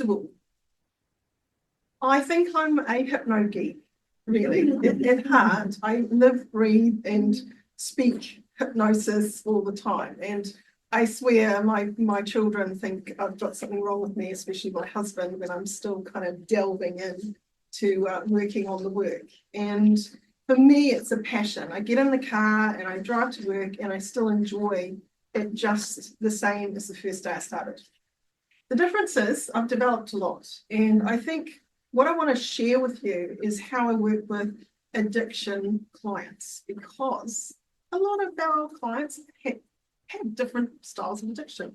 of all, I think I'm a hypno-geek, really. At heart, I live, breathe, and speak hypnosis all the time. And I swear my children think I've got something wrong with me, especially my husband, when I'm still kind of delving in to working on the work. And for me, it's a passion. I get in the car and I drive to work and I still enjoy it just the same as the first day I started. The difference is I've developed a lot. And I think what I want to share with you is how I work with addiction clients, because a lot of our clients have different styles of addiction.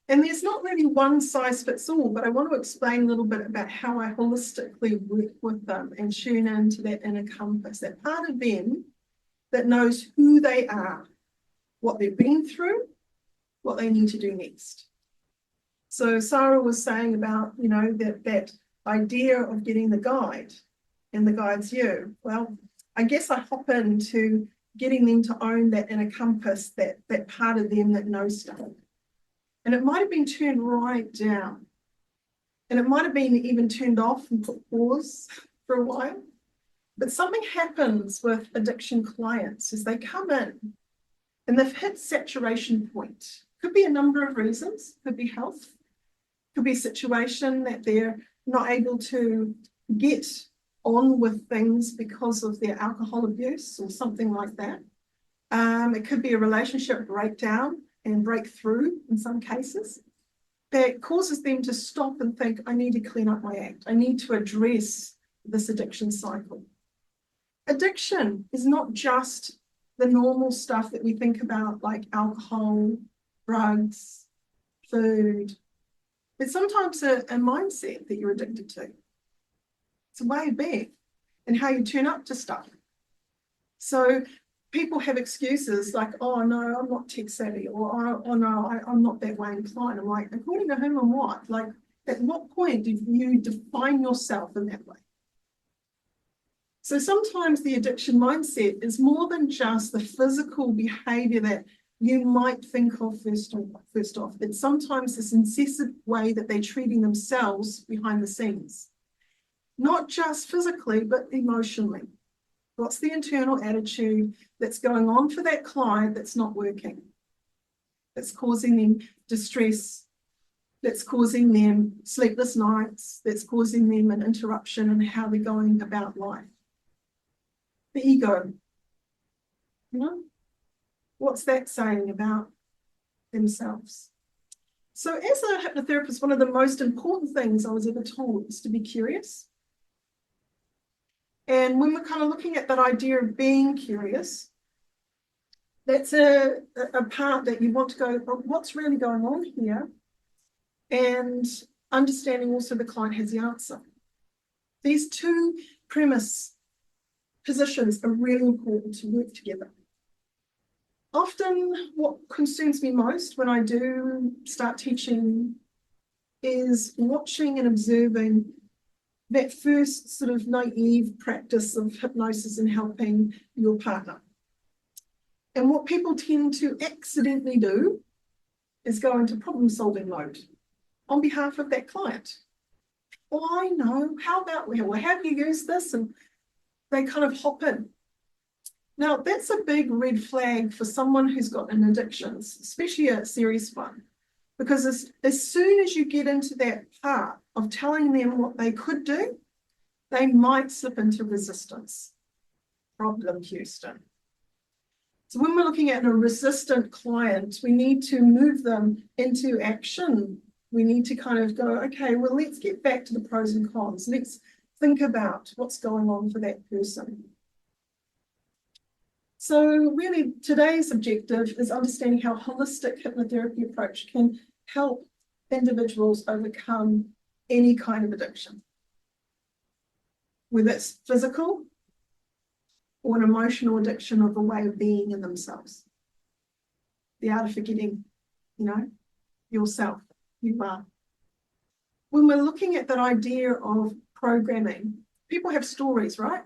And there's not really one size fits all, but I want to explain a little bit about how I holistically work with them and tune into that inner compass, that part of them that knows who they are, what they've been through, what they need to do next. So Sarah was saying about, that idea of getting the guide, and the guide's you. Well, I guess I hop into getting them to own that inner compass, that part of them that knows stuff. And it might have been turned right down. And it might have been even turned off and put pause for a while. But something happens with addiction clients as they come in and they've hit saturation point. Could be a number of reasons. Could be health. Could be a situation that they're not able to get on with things because of their alcohol abuse or something like that. It could be a relationship breakdown and breakthrough in some cases that causes them to stop and think, I need to clean up my act. I need to address this addiction cycle. Addiction is not just the normal stuff that we think about, like alcohol, drugs, food. It's sometimes a mindset that you're addicted to. It's a way of being and how you turn up to stuff. So people have excuses like, oh no, I'm not tech savvy, or oh no, I'm not that way inclined. I'm like, according to whom and what? Like, at what point did you define yourself in that way? So sometimes the addiction mindset is more than just the physical behavior that you might think of first off. It's sometimes this incessant way that they're treating themselves behind the scenes. Not just physically, but emotionally. What's the internal attitude that's going on for that client that's not working? That's causing them distress, that's causing them sleepless nights, that's causing them an interruption in how they're going about life. The ego, what's that saying about themselves? So as a hypnotherapist, one of the most important things I was ever taught is to be curious. And when we're kind of looking at that idea of being curious, that's a part that you want to go, well, what's really going on here? And understanding also the client has the answer. These two premise positions are really important to work together. Often what concerns me most when I do start teaching is watching and observing that first sort of naive practice of hypnosis and helping your partner. And what people tend to accidentally do is go into problem-solving mode on behalf of that client. Oh, I know, how about, well, have you used this? And they kind of hop in. Now, that's a big red flag for someone who's got an addiction, especially a serious one. Because as soon as you get into that part of telling them what they could do, they might slip into resistance. Problem, Houston. So when we're looking at a resistant client, we need to move them into action. We need to kind of go, okay, well, let's get back to the pros and cons. Let's think about what's going on for that person. So really, today's objective is understanding how holistic hypnotherapy approach can help individuals overcome any kind of addiction, whether it's physical or an emotional addiction of a way of being in themselves. The art of forgetting, yourself, you are. When we're looking at that idea of programming, people have stories, right?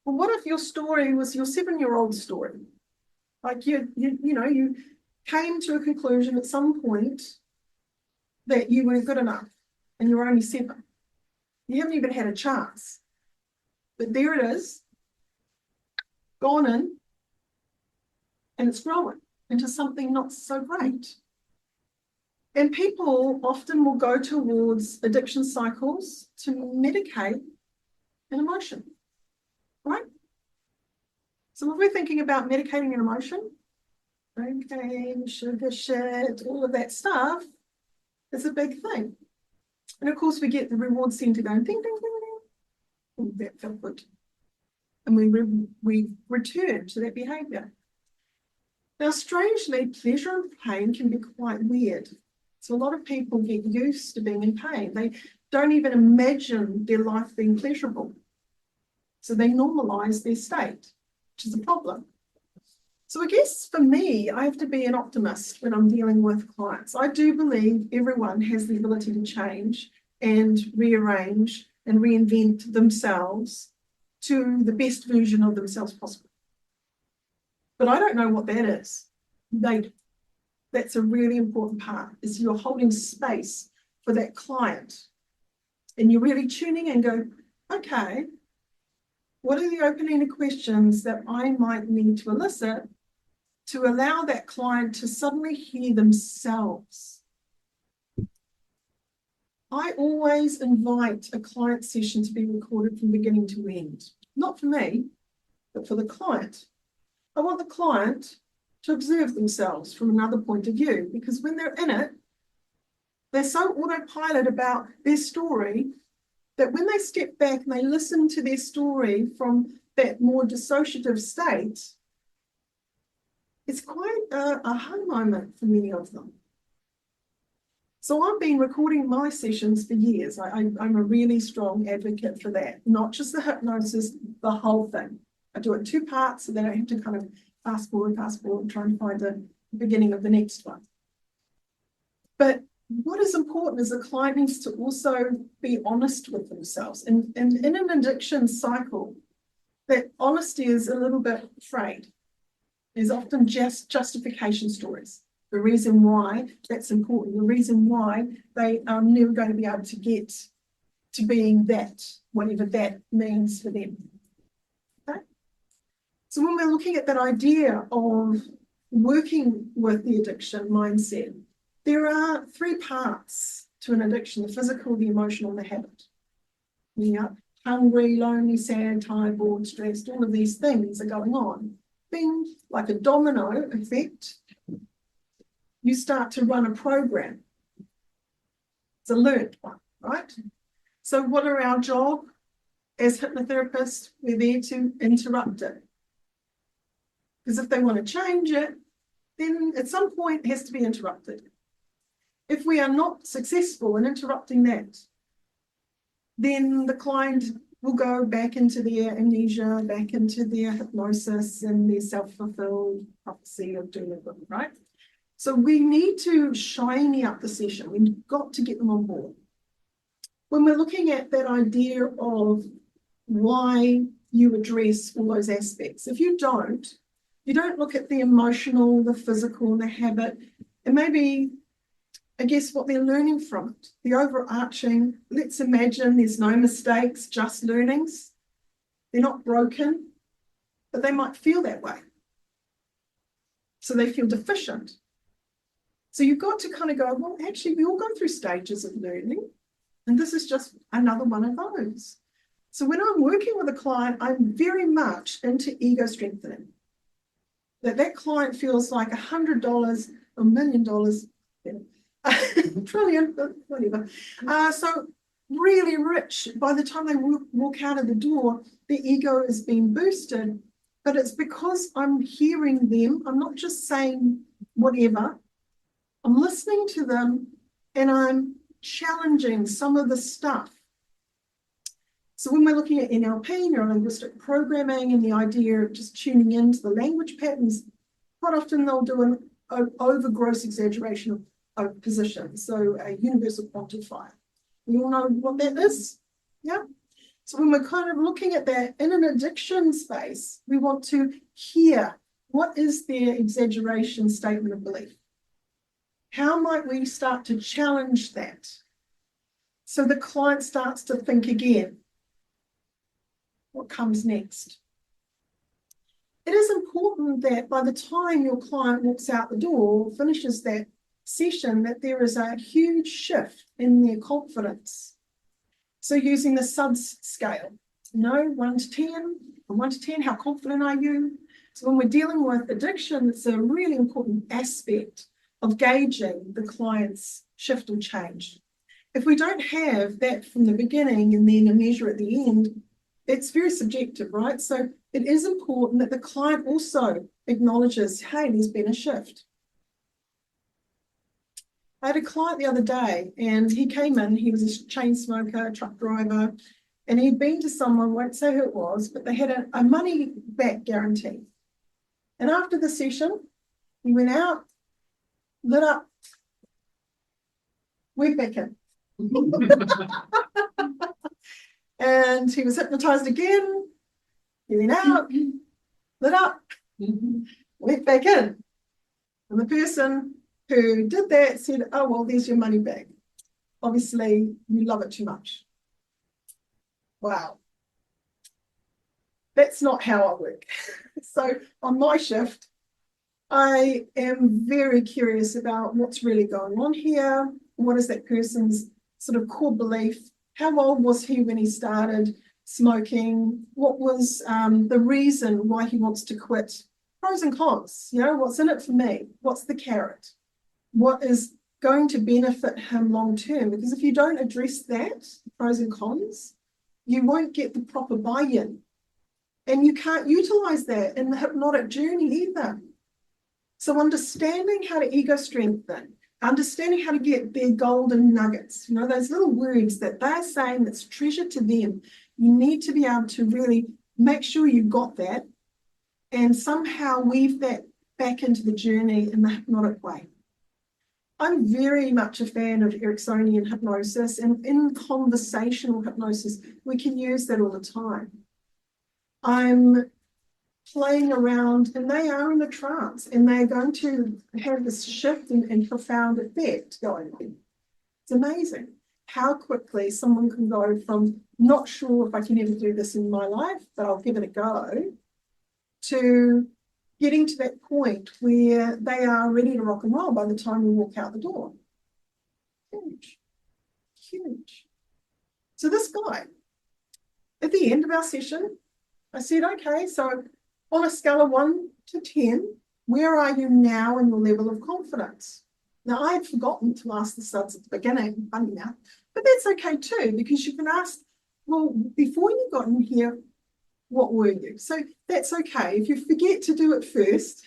Well, what if your story was your 7-year-old story? Like you came to a conclusion at some point that you weren't good enough, and you're only 7. You haven't even had a chance. But there it is, gone in, and it's growing into something not so great. And people often will go towards addiction cycles to medicate an emotion, right? So if we're thinking about medicating an emotion, cocaine, sugar shit, all of that stuff, it's a big thing. And of course, we get the reward center going, ding, ding, ding, ding. Oh, that felt good. And we return to that behavior. Now, strangely, pleasure and pain can be quite weird. So a lot of people get used to being in pain. They don't even imagine their life being pleasurable. So they normalize their state, which is a problem. So I guess for me, I have to be an optimist when I'm dealing with clients. I do believe everyone has the ability to change and rearrange and reinvent themselves to the best version of themselves possible. But I don't know what that is. They do. That's a really important part, is you're holding space for that client. And you're really tuning and go, okay, what are the open-ended questions that I might need to elicit to allow that client to suddenly hear themselves? I always invite a client session to be recorded from beginning to end. Not for me, but for the client. I want the client to observe themselves from another point of view, because when they're in it, they're so autopilot about their story that when they step back and they listen to their story from that more dissociative state, it's quite a aha moment for many of them. So I've been recording my sessions for years. I'm a really strong advocate for that, not just the hypnosis, the whole thing. I do it in 2 parts so that I have to kind of fast forward and try and find the beginning of the next one. But what is important is the client needs to also be honest with themselves. And in an addiction cycle, that honesty is a little bit frayed. There's often just justification stories. The reason why that's important, the reason why they are never going to be able to get to being that, whatever that means for them. Okay? So when we're looking at that idea of working with the addiction mindset, there are 3 parts to an addiction: the physical, the emotional, and the habit. Yeah, hungry, lonely, sad, tired, bored, stressed, all of these things are going on. Bing, like a domino effect, you start to run a program. It's a learned one, right? So what are our job as hypnotherapists? We're there to interrupt it. Because if they want to change it, then at some point it has to be interrupted. If we are not successful in interrupting that, then the client will go back into their amnesia, back into their hypnosis and their self-fulfilled prophecy of doom and gloom, right? So we need to shiny up the session. We've got to get them on board. When we're looking at that idea of why you address all those aspects, if you don't look at the emotional, the physical, and the habit, and maybe, I guess, what they're learning from it, the overarching, let's imagine there's no mistakes, just learnings. They're not broken, but they might feel that way. So they feel deficient. So you've got to kind of go, well, actually, we all go through stages of learning, and this is just another one of those. So when I'm working with a client, I'm very much into ego strengthening. That client feels like $100, $1 million, trillion, whatever. So really rich. By the time they walk out of the door, their ego is being boosted, but it's because I'm hearing them. I'm not just saying whatever. I'm listening to them and I'm challenging some of the stuff. So when we're looking at NLP, neuro-linguistic programming, and the idea of just tuning into the language patterns, quite often they'll do an over-gross exaggeration of position, so a universal quantifier. You all know what that is? Yeah? So when we're kind of looking at that in an addiction space, we want to hear what is their exaggeration statement of belief. How might we start to challenge that? So the client starts to think again, what comes next? It is important that by the time your client walks out the door, finishes that session, that there is a huge shift in their confidence. So using the SUDS scale, 1 to 10, from 1 to 10, how confident are you? So when we're dealing with addiction, it's a really important aspect of gauging the client's shift or change. If we don't have that from the beginning and then a measure at the end, it's very subjective, right? So it is important that the client also acknowledges, hey, there's been a shift. I had a client the other day and he came in, he was a chain smoker, truck driver, and he'd been to someone, won't say who it was, but they had a money back guarantee. And after the session, he went out, lit up, went back in. And he was hypnotized again. He went out, lit up, went back in. And the person who did that said, oh, well, there's your money back. Obviously, you love it too much. Wow. That's not how I work. So on my shift, I am very curious about what's really going on here. What is that person's sort of core belief? How old was he when he started smoking? What was the reason why he wants to quit? Pros and cons, what's in it for me? What's the carrot? What is going to benefit him long term? Because if you don't address that, pros and cons, you won't get the proper buy-in. And you can't utilize that in the hypnotic journey either. So understanding how to ego strengthen, understanding how to get their golden nuggets, those little words that they're saying that's treasure to them, you need to be able to really make sure you've got that and somehow weave that back into the journey in the hypnotic way. I'm very much a fan of Ericksonian hypnosis, and in conversational hypnosis, we can use that all the time. I'm playing around and they are in a trance and they're going to have this shift and profound effect going on. It's amazing how quickly someone can go from not sure if I can ever do this in my life, but I'll give it a go, to getting to that point where they are ready to rock and roll by the time we walk out the door. Huge, huge. So this guy, at the end of our session, I said, okay, so on a scale of 1 to 10, where are you now in your level of confidence? Now, I had forgotten to ask the SUDS at the beginning, funny now, but that's okay too, because you can ask, well, before you got in here, what were you? So that's okay. If you forget to do it first,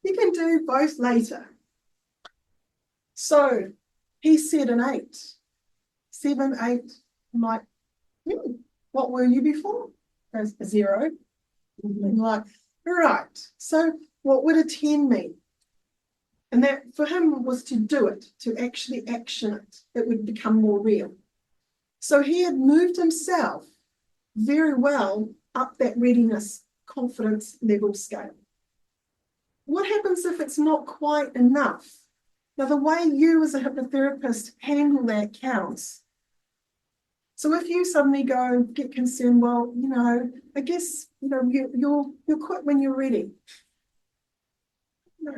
you can do both later. So he said an 8, 7, 8. I'm like, what were you before? Goes a 0. And like, right. So what would a 10 mean? And that for him was to do it, to actually action it. It would become more real. So he had moved himself very well up that readiness, confidence level scale. What happens if it's not quite enough? Now, the way you as a hypnotherapist handle that counts. So if you suddenly go and get concerned, well, I guess, you'll quit when you're ready. No,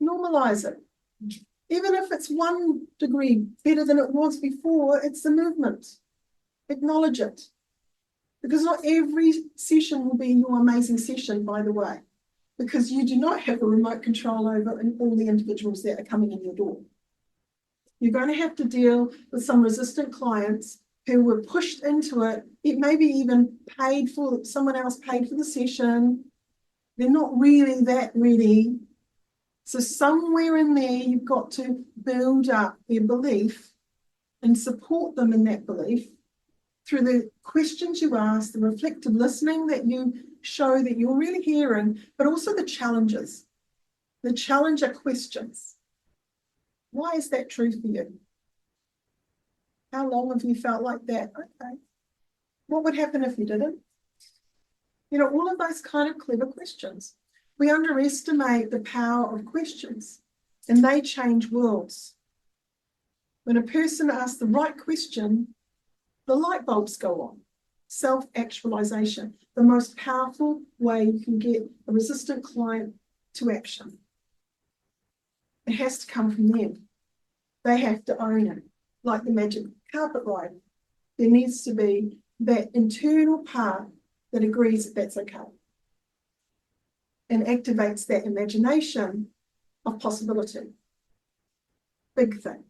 normalize it. Even if it's 1 degree better than it was before, it's the movement. Acknowledge it. Because not every session will be your amazing session, by the way, because you do not have a remote control over all the individuals that are coming in your door. You're going to have to deal with some resistant clients who were pushed into it. It may be even someone else paid for the session. They're not really that ready. So somewhere in there, you've got to build up their belief and support them in that belief through the questions you ask, the reflective listening that you show that you're really hearing, but also the challenges. The challenger questions. Why is that true for you? How long have you felt like that? Okay. What would happen if you didn't? All of those kind of clever questions. We underestimate the power of questions, and they change worlds. When a person asks the right question, the light bulbs go on. Self-actualization, the most powerful way you can get a resistant client to action. It has to come from them. They have to own it, like the magic carpet ride. There needs to be that internal part that agrees that that's okay and activates that imagination of possibility. Big thing.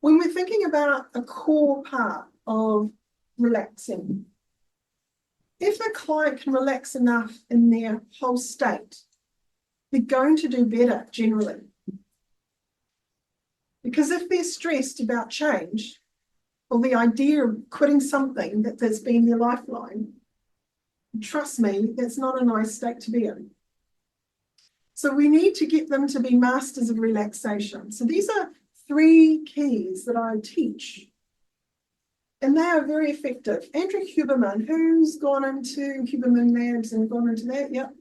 When we're thinking about a core part of relaxing, if a client can relax enough in their whole state, they're going to do better generally. Because if they're stressed about change, or the idea of quitting something that's been their lifeline, trust me, that's not a nice state to be in. So we need to get them to be masters of relaxation. So these are 3 keys that I teach, and they are very effective. Andrew Huberman, who's gone into Huberman Labs and gone into that, yep.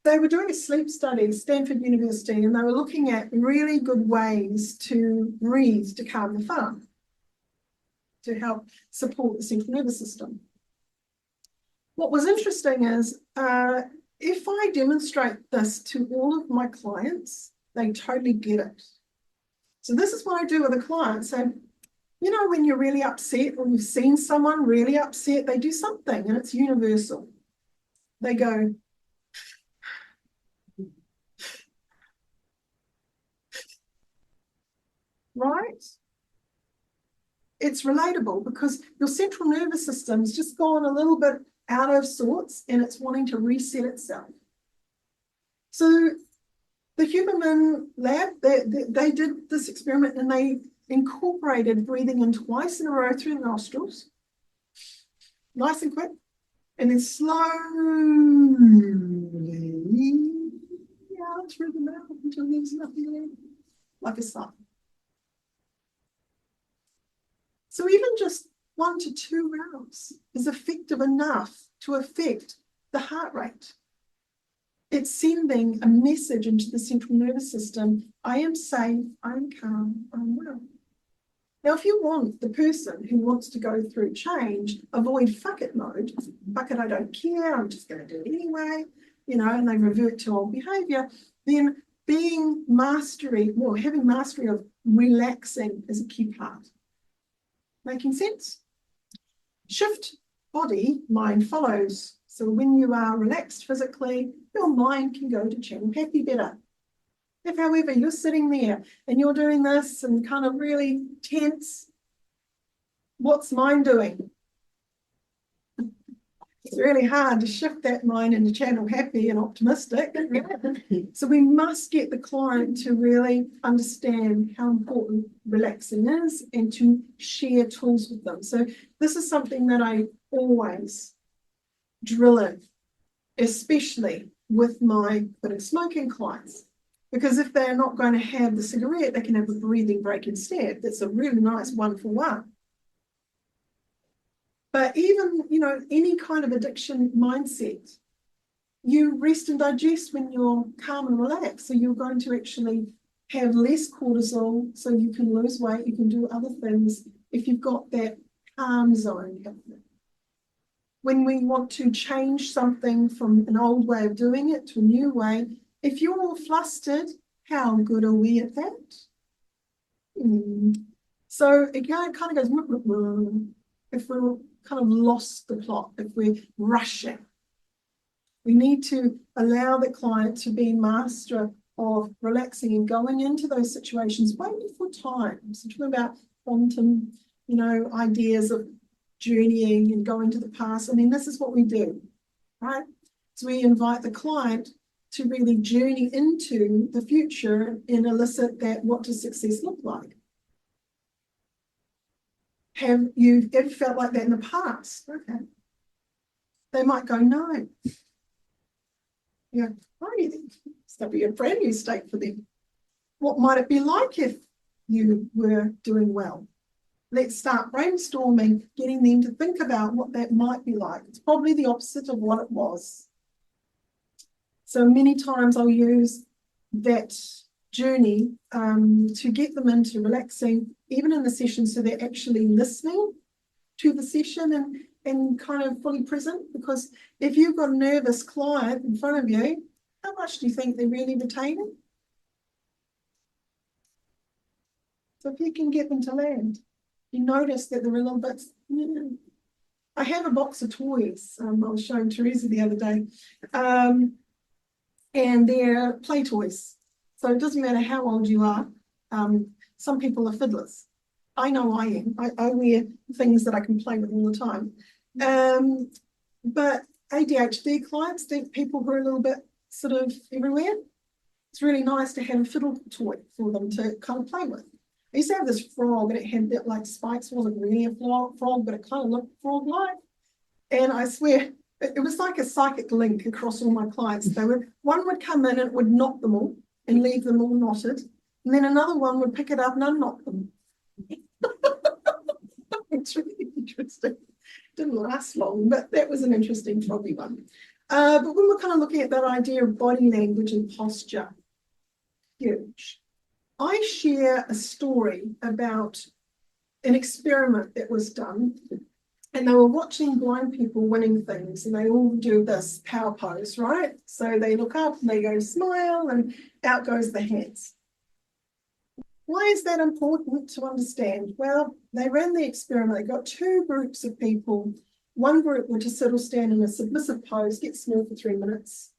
They were doing a sleep study at Stanford University, and they were looking at really good ways to breathe to calm the farm, to help support the central nervous system. What was interesting is if I demonstrate this to all of my clients, they totally get it. So this is what I do with a client. So, you know, when you're really upset or you've seen someone really upset, they do something and it's universal. They go, right? It's relatable because your central nervous system's just gone a little bit out of sorts and it's wanting to reset itself. So the Huberman lab, they did this experiment and they incorporated breathing in twice in a row through the nostrils, nice and quick, and then slowly out through the mouth until there's nothing left, like a sigh. So even just 1 to 2 rounds is effective enough to affect the heart rate. It's sending a message into the central nervous system, I am safe, I'm calm, I'm well. Now, if you want the person who wants to go through change, avoid fuck it mode, fuck it, I don't care, I'm just going to do it anyway, you know, and they revert to old behavior, then having mastery of relaxing is a key part. Making sense? Shift body, mind follows. So when you are relaxed physically, your mind can go to channel happy better. If, however, you're sitting there and you're doing this and kind of really tense, what's mind doing? It's really hard to shift that mind into channel happy and optimistic. So we must get the client to really understand how important relaxing is and to share tools with them. So this is something that I always drill in, especially with my quitting smoking clients. Because if they're not going to have the cigarette, they can have a breathing break instead. That's a really nice 1-for-1. But even, you know, any kind of addiction mindset, you rest and digest when you're calm and relaxed. So you're going to actually have less cortisol, so you can lose weight, you can do other things if you've got that calm zone happening. When we want to change something from an old way of doing it to a new way, if you're all flustered, how good are we at that? So again, it kind of goes, if we're kind of lost the plot, if we're rushing, we need to allow the client to be master of relaxing and going into those situations way before time. So talking about quantum, you know, ideas of journeying and going to the past. I mean, this is what we do, right? So we invite the client to really journey into the future and elicit that, what does success look like? Have you ever felt like that in the past? Okay. They might go, no. Yeah, right. It's going to be a brand new state for them. What might it be like if you were doing well? Let's start brainstorming, getting them to think about what that might be like. It's probably the opposite of what it was. So many times I'll use that journey to get them into relaxing, even in the session, so they're actually listening to the session and kind of fully present. Because if you've got a nervous client in front of you, how much do you think they're really retaining? So if you can get them to land, you notice that they're a little bit. I have a box of toys. I was showing Teresa the other day, and they're play toys. So it doesn't matter how old you are. Some people are fiddlers. I know I am. I wear things that I can play with all the time. But ADHD clients, people who are a little bit sort of everywhere, it's really nice to have a fiddle toy for them to kind of play with. I used to have this frog and it had that like spikes. It wasn't really a frog, but it kind of looked frog-like. And I swear, it was like a psychic link across all my clients. One would come in and it would knot them all and leave them all knotted. And then another one would pick it up and unknot them. It's really interesting. Didn't last long, but that was an interesting froggy one. But when we're kind of looking at that idea of body language and posture, huge. I share a story about an experiment that was done, and they were watching blind people winning things, and they all do this power pose, right? So they look up and they go smile, and out goes the hands. Why is that important to understand? Well, they ran the experiment. They got two groups of people. One group were to sit or stand in a submissive pose, get small for 3 minutes,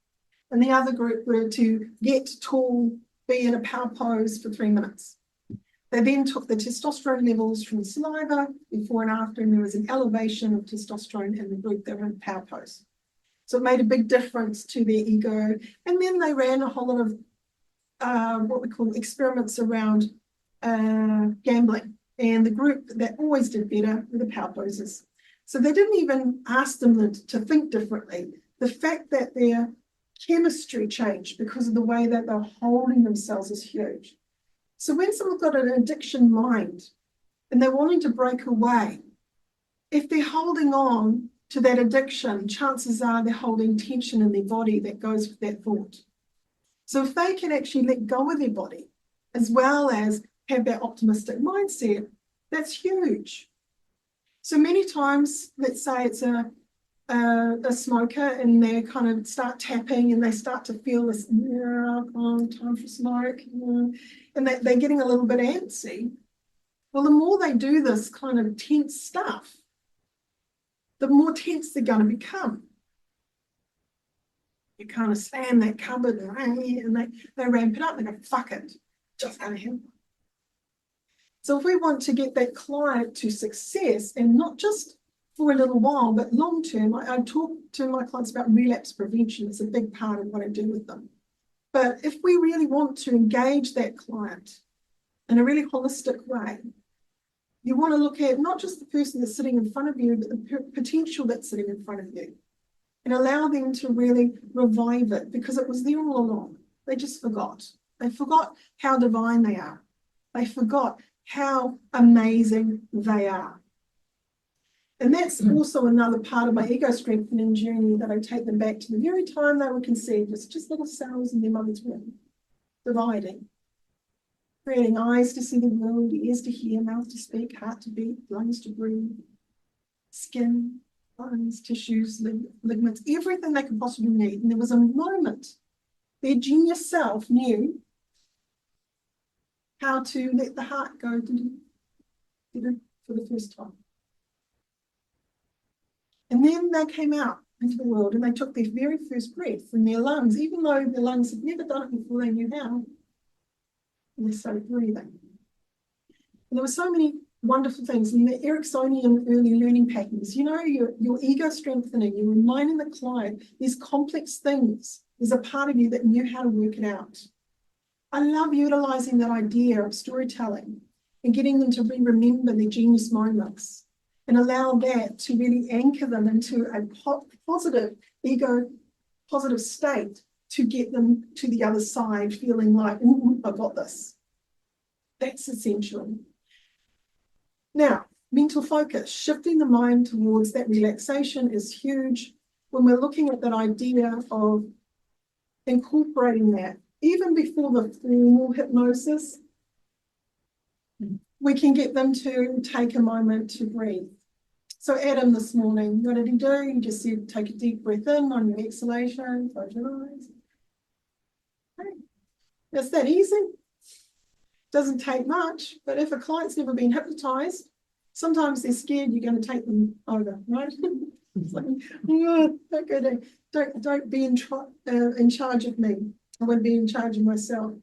and the other group were to get tall, be in a power pose for 3 minutes. They then took the testosterone levels from the saliva before and after, and there was an elevation of testosterone in the group that were in power pose. So it made a big difference to their ego. And then they ran a whole lot of what we call experiments around gambling. And the group that always did better were the power poses. So they didn't even ask them to think differently. The fact that their chemistry changed because of the way that they're holding themselves is huge. So when someone's got an addiction mind and they're wanting to break away, if they're holding on to that addiction, chances are they're holding tension in their body that goes with that thought. So if they can actually let go of their body as well as have that optimistic mindset, that's huge. So many times, let's say it's a smoker and they kind of start tapping and they start to feel this, time for smoke, and they're getting a little bit antsy. Well, the more they do this kind of tense stuff, the more tense they're going to become. You kind of stand that cupboard and they ramp it up. They go, fuck it, just going to have one. So if we want to get that client to success, and not just for a little while, but long term, I talk to my clients about relapse prevention. It's a big part of what I do with them. But if we really want to engage that client in a really holistic way, you want to look at not just the person that's sitting in front of you, but the potential that's sitting in front of you, and allow them to really revive it, because it was there all along. They just forgot. They forgot how divine they are. They forgot how amazing they are. And that's also another part of my ego strengthening journey, that I take them back to the very time they were conceived. It's just little cells in their mother's womb, dividing, creating eyes to see the world, ears to hear, mouth to speak, heart to beat, lungs to breathe, skin, bones, tissues, ligaments, everything they could possibly need. And there was a moment their genius self knew how to let the heart go for the first time. And then they came out into the world and they took their very first breath from their lungs, even though their lungs had never done it before they knew how. And they started breathing. And there were so many wonderful things in the Ericksonian early learning patterns. You know, your ego strengthening, you're reminding the client these complex things. There's a part of you that knew how to work it out. I love utilizing that idea of storytelling and getting them to remember their genius moments, and allow that to really anchor them into a positive ego, positive state, to get them to the other side feeling like, I've got this. That's essential. Now, mental focus, shifting the mind towards that relaxation is huge. When we're looking at that idea of incorporating that even before the formal hypnosis, we can get them to take a moment to breathe. So Adam this morning, what did he do? He just said, take a deep breath in on your exhalation, close your eyes. Okay. It's that easy. Doesn't take much, but if a client's never been hypnotized, sometimes they're scared you're going to take them over, right? It's like, oh, don't be in charge of me. I want to be in charge of myself.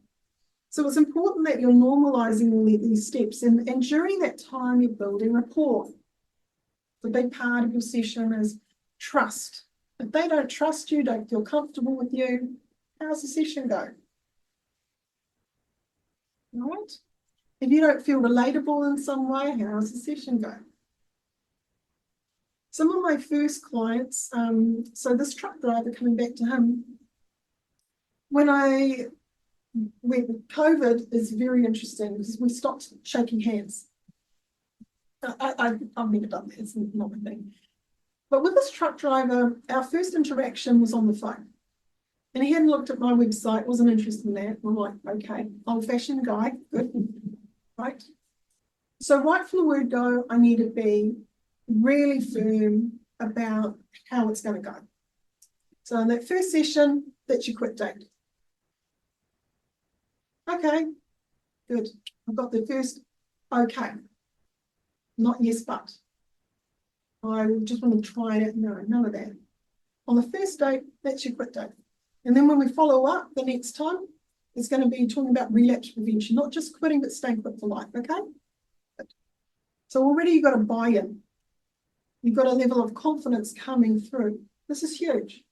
So it's important that you're normalizing all these steps, and during that time you're building rapport. The big part of your session is trust. If they don't trust you, don't feel comfortable with you, how's the session go? All right? If you don't feel relatable in some way, how's the session go? Some of my first clients, so this truck driver, coming back to him, when COVID is very interesting because we stopped shaking hands. I've never done that, it's not my thing. But with this truck driver, our first interaction was on the phone. And he hadn't looked at my website, wasn't interested in that. I'm like, okay, old-fashioned guy, good, right? So right from the word go, I need to be really firm about how it's going to go. So in that first session, that's your quit date. Okay, good. I've got the first okay. Not yes, but. I just want to try it. No, none of that. On the first date, that's your quit date. And then when we follow up the next time, it's going to be talking about relapse prevention, not just quitting, but staying quit for life, okay? So already you've got a buy-in. You've got a level of confidence coming through. This is huge.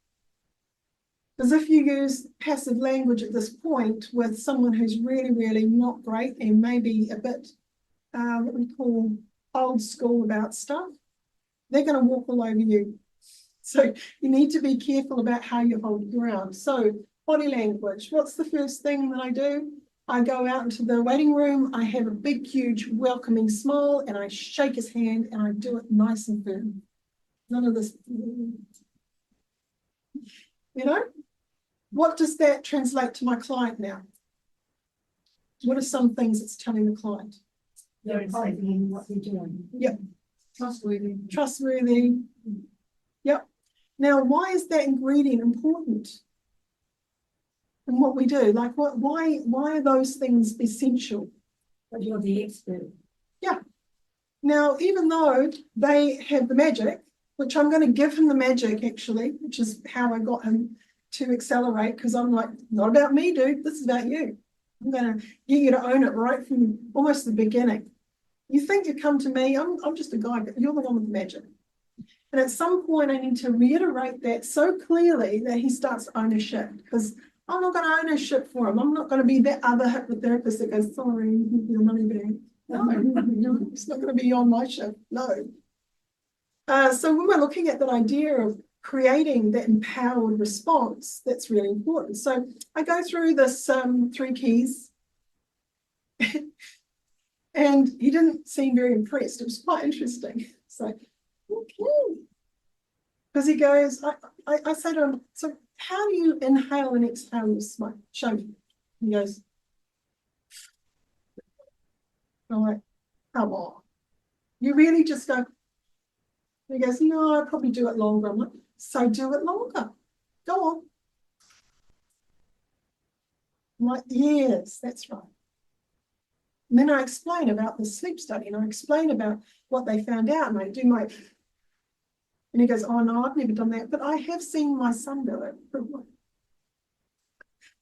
Because if you use passive language at this point with someone who's really, really not great and maybe a bit, what we call old school about stuff, they're going to walk all over you. So you need to be careful about how you hold your ground. So body language, what's the first thing that I do? I go out into the waiting room, I have a big, huge, welcoming smile, and I shake his hand, and I do it nice and firm. None of this, you know? What does that translate to my client now? What are some things it's telling the client? They're excited in what they're doing. Yep. Trustworthy. Trustworthy. Yep. Now, why is that ingredient important in what we do? Like, why are those things essential? But you're the expert. Yeah. Now, even though they have the magic, which I'm going to give him the magic, actually, which is how I got him to accelerate, because I'm like, not about me, dude. This is about you. I'm going to get you to own it right from almost the beginning. You think you come to me, I'm just a guy, but you're the one with the magic. And at some point, I need to reiterate that so clearly that he starts ownership, because I'm not going to own his shit for him. I'm not going to be that other hypnotherapist that goes, sorry, you give your money back. No, it's not going to be on my ship. No. So when we're looking at that idea of creating that empowered response, that's really important. So I go through this 3 keys. And he didn't seem very impressed. It was quite interesting. So, okay. Because he goes, I say to him, so how do you inhale and exhale your smoke? Show me. He goes, I'm like, come on. You really just go, he goes, no, I'll probably do it longer. I'm like, so do it longer. Go on. I'm like, yes, that's right. And then I explain about the sleep study, and I explain about what they found out, and I do my, and he goes, oh no, I've never done that, but I have seen my son do it.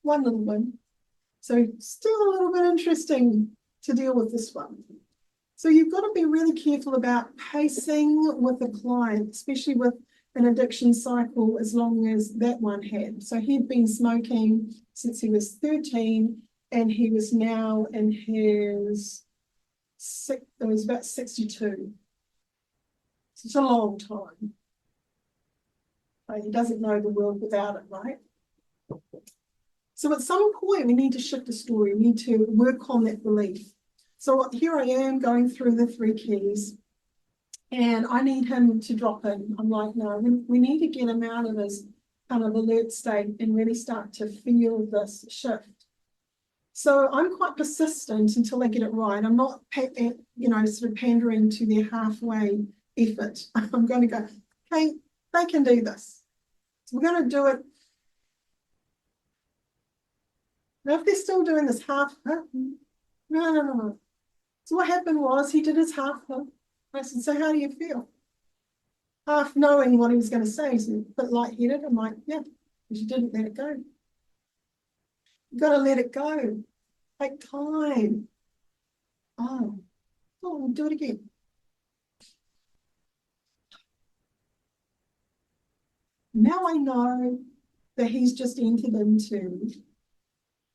One little one. So still a little bit interesting to deal with this one. So you've got to be really careful about pacing with a client, especially with an addiction cycle, as long as that one had. So he'd been smoking since he was 13, and he was now in his, it was about 62. It's a long time. He doesn't know the world without it, right? So at some point, we need to shift the story. We need to work on that belief. So here I am going through the 3 keys, and I need him to drop in. I'm like, no, we need to get him out of his kind of alert state and really start to feel this shift. So I'm quite persistent until they get it right. I'm not, sort of pandering to their halfway effort. I'm going to go, okay, they can do this. So we're going to do it. Now, if they're still doing this half, no. So what happened was he did his half. I said, so how do you feel? Half knowing what he was going to say, he's a bit lightheaded. I'm like, yeah, because you didn't let it go. You've got to let it go. Take time. Oh, we'll do it again. Now I know that he's just entered into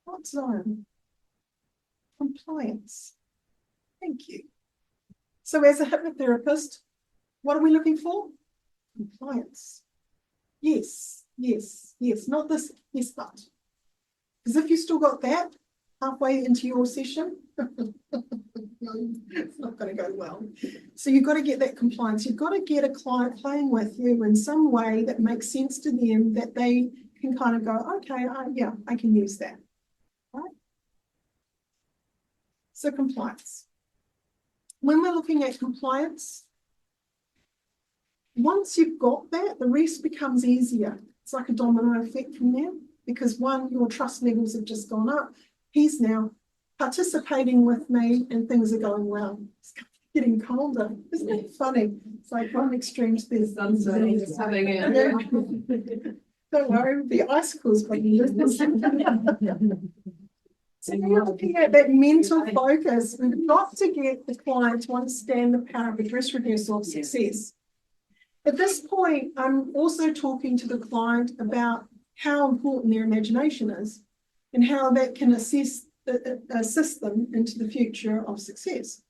what zone? Compliance. Thank you. So as a hypnotherapist, what are we looking for? Compliance. Yes. Not this, yes, but. Because if you still got that halfway into your session, it's not going to go well. So you've got to get that compliance. You've got to get a client playing with you in some way that makes sense to them, that they can kind of go, okay, yeah, I can use that. Right? So compliance. When we're looking at compliance, once you've got that, the rest becomes easier. It's like a domino effect from there, because one, your trust levels have just gone up. He's now participating with me and things are going well. It's getting colder. Isn't it funny? It's like one extreme to the sun's having it. Don't worry, the icicles. But so you're looking at that mental focus. We've got to get the client to understand the power of address reversal of success. At this point, I'm also talking to the client about how important their imagination is and how that can assist them into the future of success.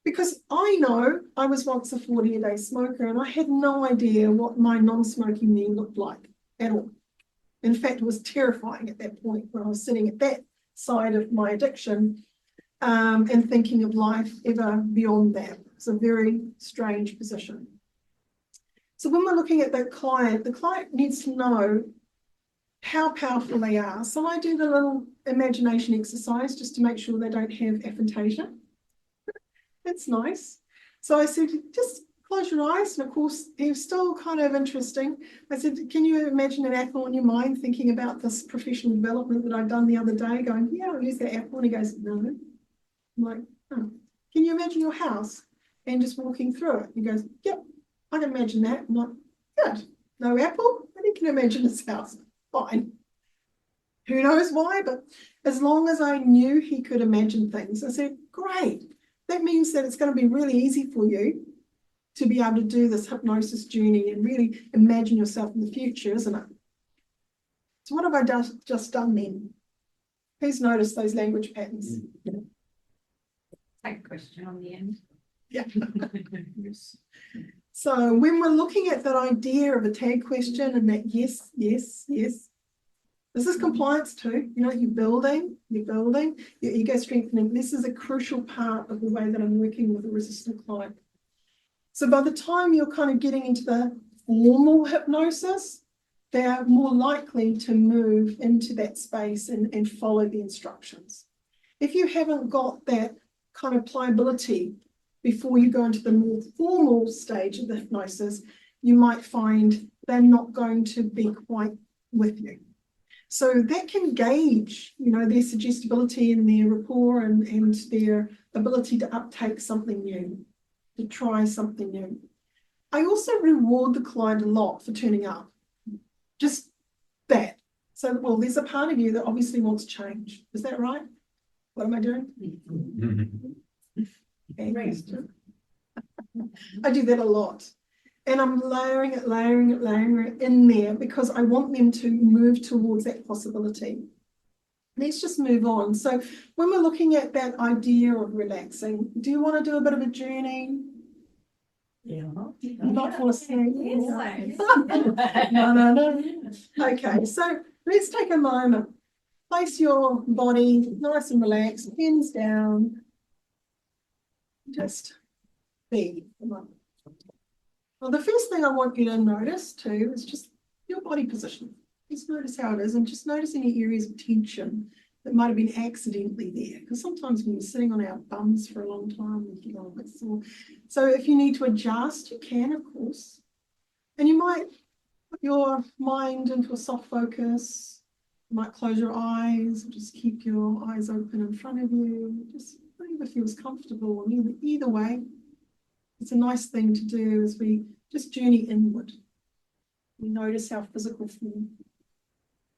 Because I know I was once a 40-a-day smoker and I had no idea what my non-smoking me looked like at all. In fact, it was terrifying at that point when I was sitting at that side of my addiction and thinking of life ever beyond that. It's a very strange position. So when we're looking at the client needs to know how powerful they are. So I do the little imagination exercise just to make sure they don't have aphantasia. That's nice. So I said, just close your eyes. And of course, he was still kind of interesting. I said, can you imagine an apple in your mind thinking about this professional development that I've done the other day, going, yeah, I'll use that apple. And he goes, no. I'm like, oh. Can you imagine your house and just walking through it? He goes, yep, I can imagine that. I'm like, good. No apple? And he can imagine his house. Fine. Who knows why? But as long as I knew he could imagine things, I said, great. That means that it's going to be really easy for you to be able to do this hypnosis journey and really imagine yourself in the future, isn't it? So what have I just done then? Who's noticed those language patterns? Take a question on the end. Yeah. So when we're looking at that idea of a tag question and that yes, this is compliance too. You know, you're building, your ego strengthening. This is a crucial part of the way that I'm working with a resistant client. So by the time you're kind of getting into the formal hypnosis, they're more likely to move into that space and follow the instructions. If you haven't got that kind of pliability before you go into the more formal stage of the hypnosis, you might find they're not going to be quite with you. So that can gauge, you know, their suggestibility and their rapport and their ability to uptake something new, to try something new. I also reward the client a lot for turning up. Just that. So, well, there's a part of you that obviously wants change. Is that right? What am I doing? I do that a lot. And I'm layering it in there because I want them to move towards that possibility. Let's just move on. So when we're looking at that idea of relaxing, do you want to do a bit of a journey? Yeah. You might want to sing. Yes. No. Okay, so let's take a moment. Place your body nice and relaxed, hands down. Just be. Well, the first thing I want you to notice too is just your body position. Just notice how it is, and just notice any areas of tension that might have been accidentally there. Because sometimes when we're sitting on our bums for a long time, we feel a bit sore. So if you need to adjust, you can, of course. And you might put your mind into a soft focus. You might close your eyes, just keep your eyes open in front of you. Just whatever feels comfortable. Either way, it's a nice thing to do as we just journey inward. We notice our physical form.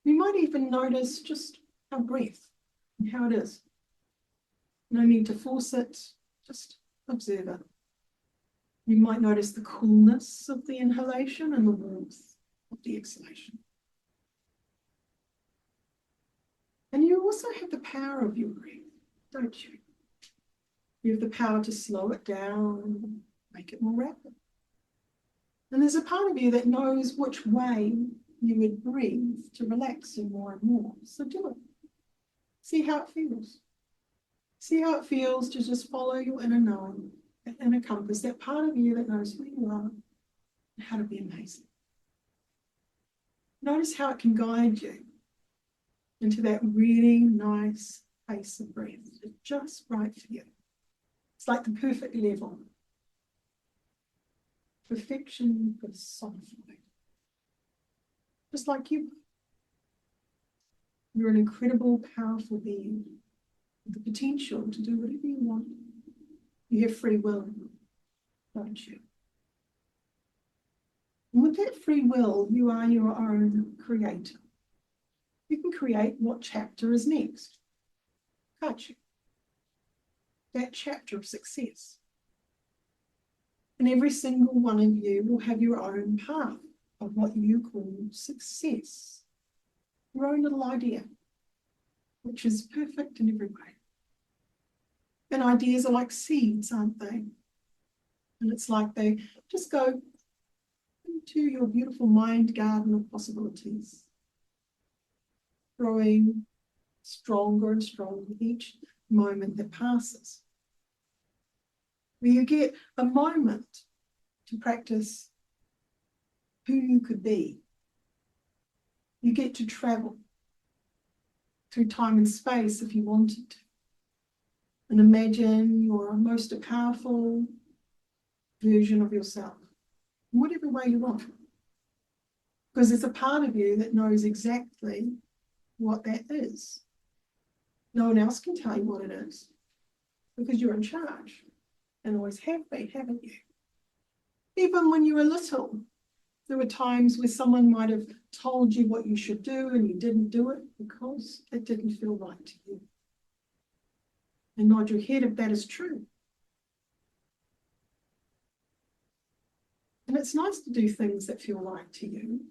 We might even notice just our breath and how it is. No need to force it, just observe it. You might notice the coolness of the inhalation and the warmth of the exhalation. And you also have the power of your breath, don't you? You have the power to slow it down, make it more rapid. And there's a part of you that knows which way you would breathe to relax you more and more. So do it. See how it feels. See how it feels to just follow your inner knowing, that inner compass, that part of you that knows who you are and how to be amazing. Notice how it can guide you into that really nice pace of breath. It's just right for you. It's like the perfect level. Perfection personified. Just like you. You're an incredible, powerful being with the potential to do whatever you want. You have free will, don't you? And with that free will, you are your own creator. You can create what chapter is next, can't you? That chapter of success. And every single one of you will have your own path of what you call success. Your own little idea, which is perfect in every way. And ideas are like seeds, aren't they? And it's like they just go into your beautiful mind garden of possibilities, growing stronger and stronger with each moment that passes. Where you get a moment to practice who you could be. You get to travel through time and space if you wanted to. And imagine you're a most powerful version of yourself, in whatever way you want. Because there's a part of you that knows exactly what that is. No one else can tell you what it is, because you're in charge, and always have been, haven't you? Even when you were little, there were times where someone might have told you what you should do and you didn't do it because it didn't feel right to you. And nod your head if that is true. And it's nice to do things that feel right to you,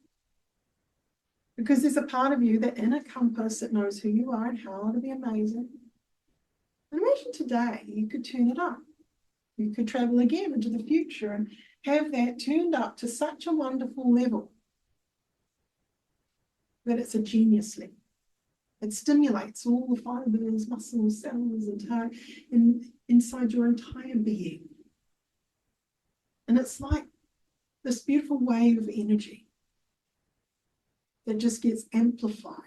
because there's a part of you, that inner compass that knows who you are and how to be amazing. And imagine today you could turn it up. You could travel again into the future and have that turned up to such a wonderful level that it's a genius level. It stimulates all the fibers, muscles, cells, and inside your entire being. And it's like this beautiful wave of energy that just gets amplified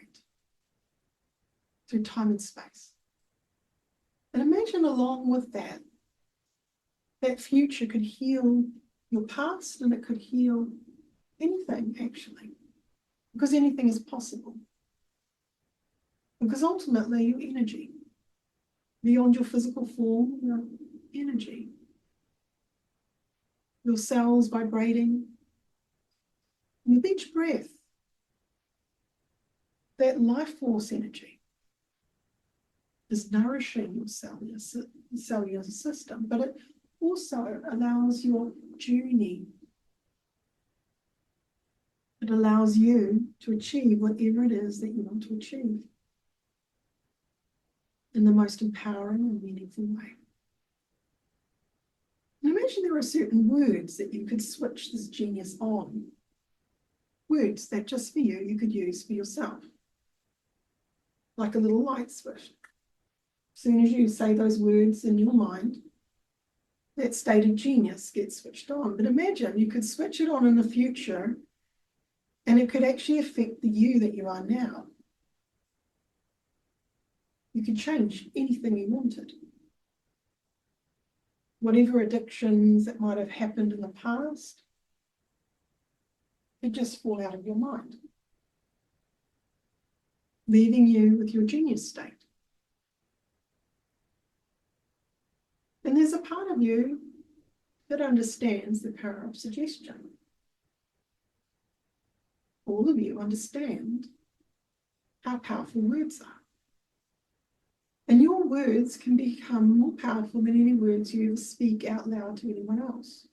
through time and space. And imagine along with that, that future could heal your past, and it could heal anything, actually, because anything is possible. Because ultimately, your energy, beyond your physical form, your energy, your cells vibrating, and with each breath, that life force energy is nourishing your cellular system, but it also allows your journey. It allows you to achieve whatever it is that you want to achieve in the most empowering and meaningful way. And imagine there are certain words that you could switch this genius on. Words that just for you could use for yourself. Like a little light switch. As soon as you say those words in your mind, that state of genius gets switched on. But imagine you could switch it on in the future, And it could actually affect the you that you are now. You could change anything you wanted. Whatever addictions that might have happened in the past, could just fall out of your mind, leaving you with your genius state. And there's a part of you that understands the power of suggestion. All of you understand how powerful words are. And your words can become more powerful than any words you ever speak out loud to anyone else.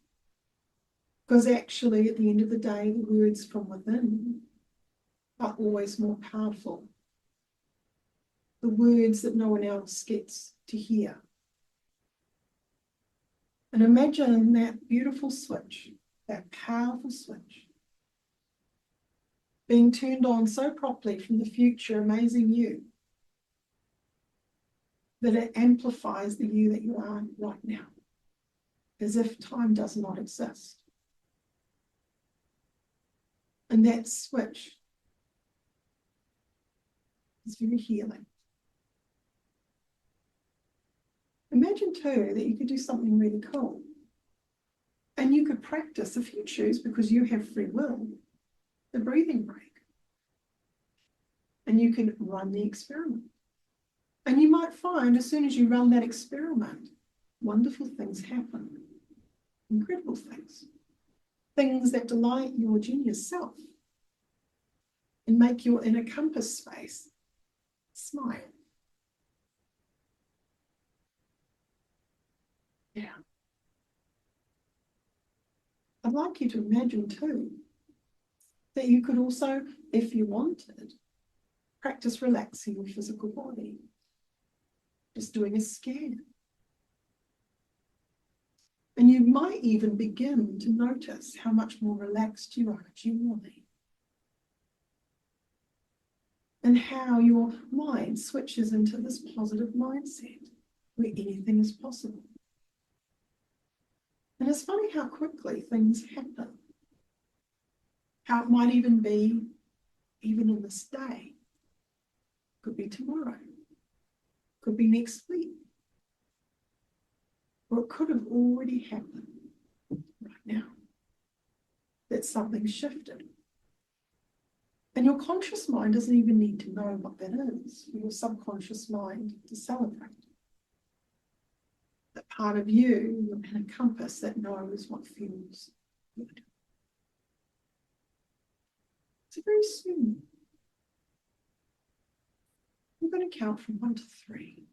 Because actually, at the end of the day, the words from within are always more powerful. The words that no one else gets to hear. And imagine that beautiful switch, that powerful switch, being turned on so properly from the future amazing you, that it amplifies the you that you are right now, as if time does not exist. And that switch is very healing. Imagine too that you could do something really cool. And you could practice, if you choose, because you have free will, the breathing break. And you can run the experiment. And you might find as soon as you run that experiment, wonderful things happen. Incredible things. Things that delight your genius self and make your inner compass space smile. Yeah. I'd like you to imagine too that you could also, if you wanted, practice relaxing your physical body. Just doing a scan. And you might even begin to notice how much more relaxed you are generally. And how your mind switches into this positive mindset where anything is possible. And it's funny how quickly things happen. How it might even be, even in this day. Could be tomorrow. Could be next week. Or it could have already happened right now. That something's shifted. And your conscious mind doesn't even need to know what that is for your subconscious mind to celebrate. That part of you, your inner compass, that knows what feels good. So very soon, we're going to count from 1 to 3.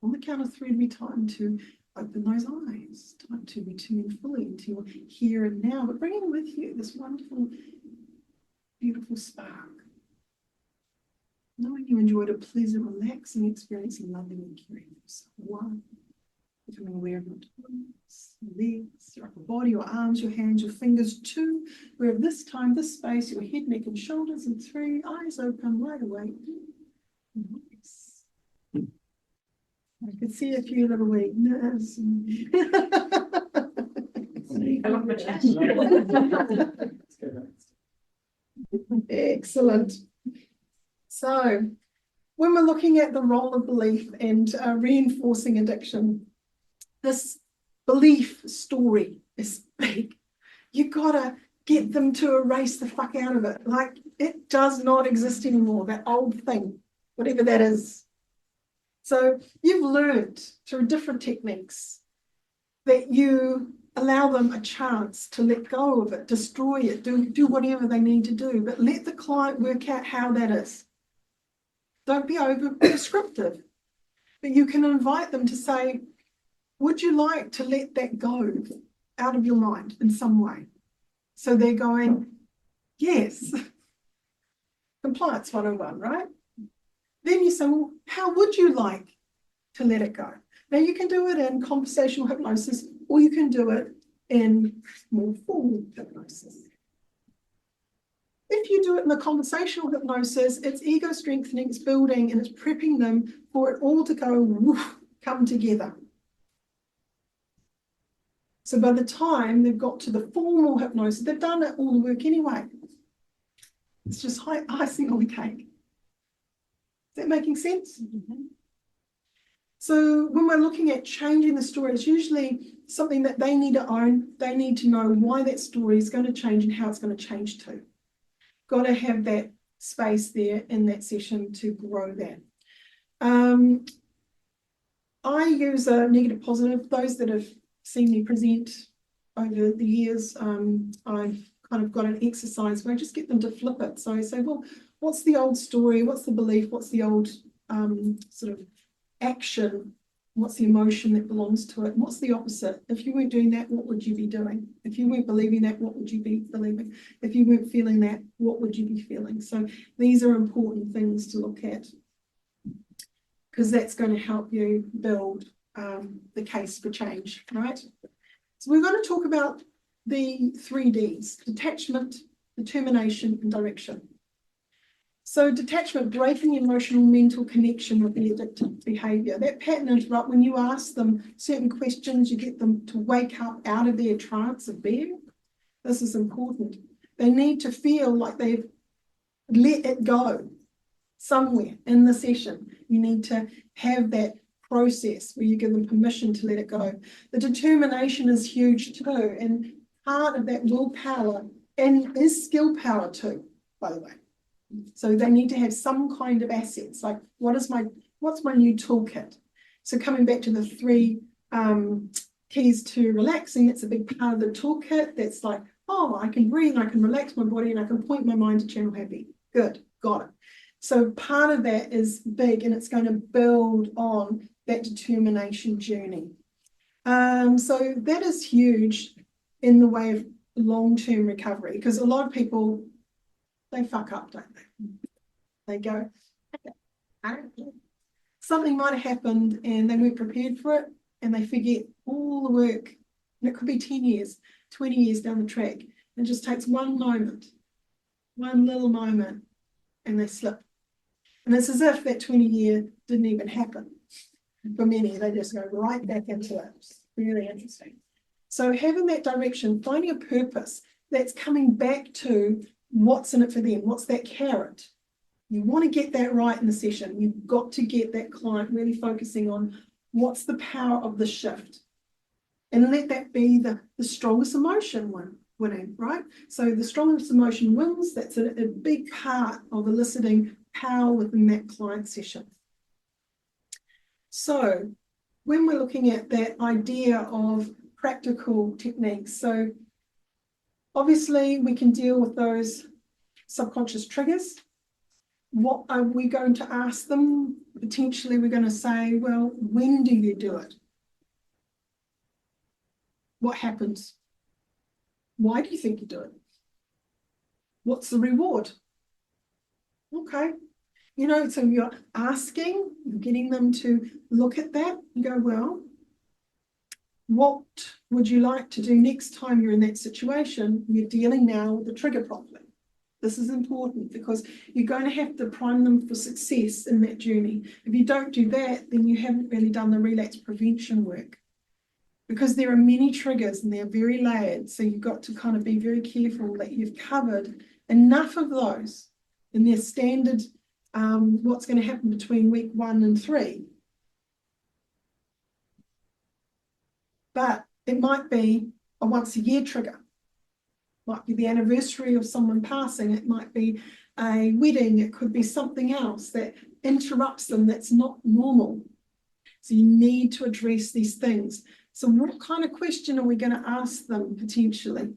On the count of 3, it'll be time to open those eyes, time to return fully into your here and now, but bringing with you this wonderful, beautiful spark. Knowing you enjoyed a pleasant, relaxing experience in loving and caring for yourself. 1, becoming aware of your toes, your legs, your upper body, your arms, your hands, your fingers. 2, aware of this time, this space, your head, neck, and shoulders. And 3, eyes open, wide awake. Nice. I could see a few little weaknesses. I love my chat. Excellent. So, when we're looking at the role of belief and reinforcing addiction, this belief story is big. You gotta get them to erase the fuck out of it. Like, it does not exist anymore, that old thing, whatever that is. So you've learned through different techniques that you allow them a chance to let go of it, destroy it, do whatever they need to do, but let the client work out how that is. Don't be over prescriptive, but you can invite them to say, would you like to let that go out of your mind in some way? So they're going, yes. Compliance 101, right? Then you say, well, how would you like to let it go? Now you can do it in conversational hypnosis, or you can do it in more formal hypnosis. If you do it in the conversational hypnosis, it's ego strengthening, it's building, and it's prepping them for it all to go, woof, come together. So by the time they've got to the formal hypnosis, they've done all the work anyway. It's just icing on the cake. Is that making sense? So when we're looking at changing the story, it's usually something that they need to own. They need to know why that story is going to change and how it's going to change too. Got to have that space there in that session to grow that. I use a negative positive. Those that have seen me present over the years, I've kind of got an exercise where I just get them to flip it. So I say, well, what's the old story? What's the belief? What's the old sort of action? What's the emotion that belongs to it? And what's the opposite? If you weren't doing that, what would you be doing? If you weren't believing that, what would you be believing? If you weren't feeling that, what would you be feeling? So these are important things to look at, because that's going to help you build the case for change, right? So we're going to talk about the 3Ds: detachment, determination, and direction. So detachment, breaking emotional mental connection with the addictive behaviour. That pattern interrupt, when you ask them certain questions, you get them to wake up out of their trance of being. This is important. They need to feel like they've let it go somewhere in the session. You need to have that process where you give them permission to let it go. The determination is huge too, and part of that willpower and is skill power too, by the way. So they need to have some kind of assets, like what's my new toolkit? So coming back to the 3 keys to relaxing, that's a big part of the toolkit. That's like, oh, I can breathe, I can relax my body, and I can point my mind to channel happy. Good, got it. So part of that is big, and it's going to build on that determination journey. So that is huge in the way of long-term recovery, because a lot of people, they fuck up, don't they? They go, I don't know. Something might have happened and they weren't prepared for it, and they forget all the work. And it could be 10 years, 20 years down the track. It just takes one moment, one little moment, and they slip. And it's as if that 20-year didn't even happen. For many, they just go right back into it. It's really interesting. So having that direction, finding a purpose that's coming back to what's in it for them, what's that carrot? You want to get that right in the session. You've got to get that client really focusing on what's the power of the shift. And let that be the strongest emotion winning, right? So the strongest emotion wins. That's a big part of eliciting power within that client session. So when we're looking at that idea of practical techniques, so obviously we can deal with those subconscious triggers. What are we going to ask them? Potentially we're going to say, well, when do you do it? What happens? Why do you think you do it? What's the reward? Okay. You know, so you're asking, you're getting them to look at that and go, well, what would you like to do next time you're in that situation? You're dealing now with the trigger properly. This is important because you're going to have to prime them for success in that journey. If you don't do that, then you haven't really done the relapse prevention work, because there are many triggers and they're very layered. So you've got to kind of be very careful that you've covered enough of those in their standard, what's going to happen between week 1 and 3. But it might be a once a year trigger. Might be the anniversary of someone passing. It might be a wedding. It could be something else that interrupts them that's not normal. So you need to address these things. So what kind of question are we going to ask them potentially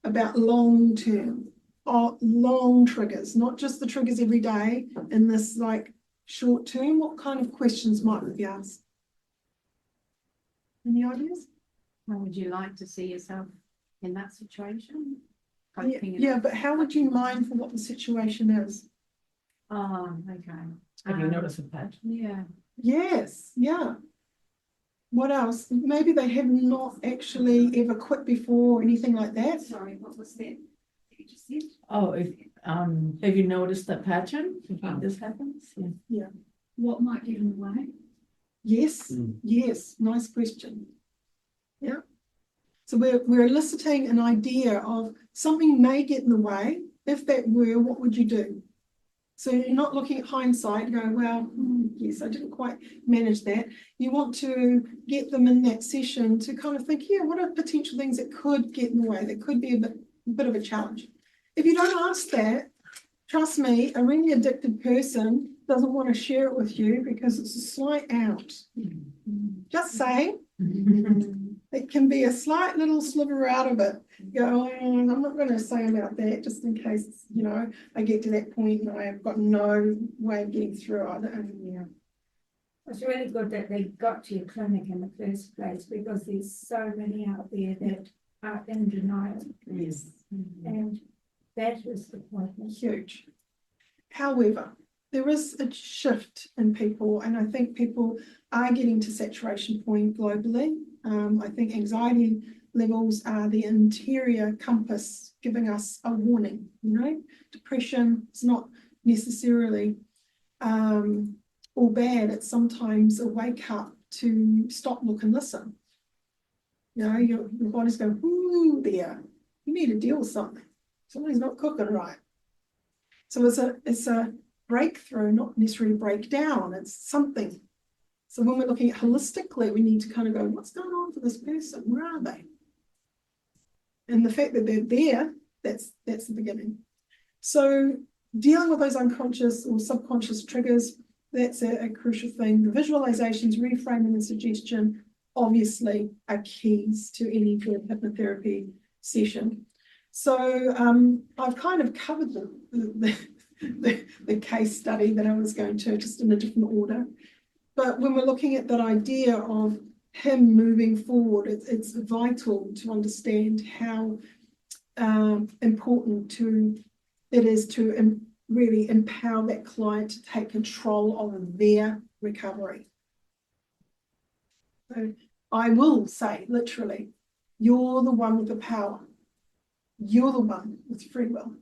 about long-term or long triggers, not just the triggers every day in this like short term? What kind of questions might we be asked? Any ideas? How would you like to see yourself in that situation? Yeah, but how would you mind for what the situation is? Oh, okay. Have you noticed a pattern? Yeah. Yes, yeah. What else? Maybe they have not actually ever quit before or anything like that. Sorry, what was that you just said? Oh, if have you noticed the pattern? If this happens? Yeah. What might get in the way? Yes, yes, nice question. Yeah. So we're eliciting an idea of something may get in the way, if that were, what would you do? So you're not looking at hindsight and going, well, yes, I didn't quite manage that. You want to get them in that session to kind of think, yeah, what are potential things that could get in the way, that could be a bit of a challenge. If you don't ask that, trust me, a really addicted person doesn't want to share it with you because it's a slight out. Just saying. It can be a slight little sliver out of it. You go, I'm not going to say about that just in case, you know, I get to that point and I have got no way of getting through it. Yeah. It's really good that they got to your clinic in the first place because there's so many out there that are in denial. Yes. And that is the point. Huge. However, there is a shift in people, and I think people are getting to saturation point globally. I think anxiety levels are the interior compass giving us a warning, you know. Depression is not necessarily all bad. It's sometimes a wake up to stop, look and listen. You know, your body's going, ooh, there, you need to deal with something. Something's not cooking right. So it's a breakthrough, not necessarily breakdown. It's something. So when we're looking at holistically, we need to kind of go, what's going on for this person? Where are they? And the fact that they're there, that's the beginning. So dealing with those unconscious or subconscious triggers, that's a crucial thing. The visualizations, reframing and suggestion, obviously are keys to any good hypnotherapy session. So I've kind of covered the case study that I was going to, just in a different order. But when we're looking at that idea of him moving forward, it's vital to understand how important it is to really empower that client to take control of their recovery. So I will say, literally, you're the one with the power. You're the one with free will.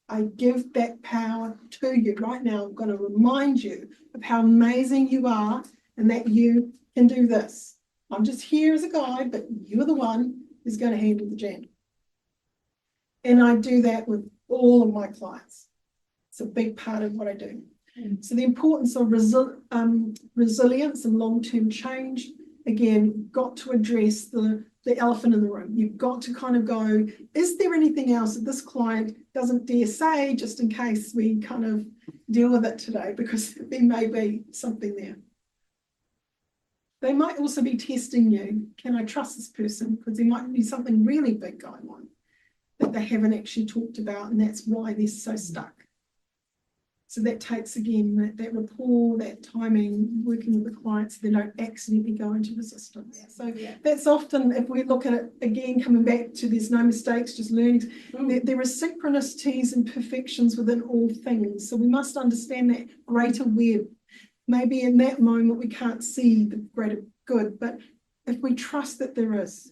I give that power to you right now. I'm going to remind you of how amazing you are and that you can do this. I'm just here as a guide, but you're the one who's going to handle the jam. And I do that with all of my clients. It's a big part of what I do. So the importance of resilience and long-term change, again, got to address the elephant in the room. You've got to kind of go, is there anything else that this client doesn't dare say, just in case we kind of deal with it today, because there may be something there. They might also be testing you. Can I trust this person? Because there might be something really big going on that they haven't actually talked about, and that's why they're so stuck. So that takes, again, that rapport, that timing, working with the clients, so they don't accidentally go into resistance. So that's often, if we look at it, again, coming back to there's no mistakes, just learning, there are synchronicities and perfections within all things. So we must understand that greater web. Maybe in that moment we can't see the greater good, but if we trust that there is.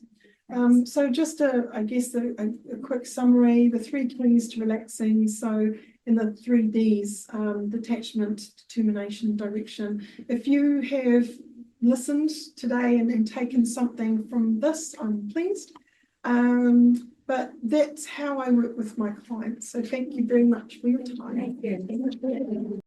So just I guess a quick summary, the 3 keys to relaxing. So in the 3 Ds, detachment, determination, direction. If you have listened today and taken something from this, I'm pleased. But that's how I work with my clients. So thank you very much for your time. Thank you.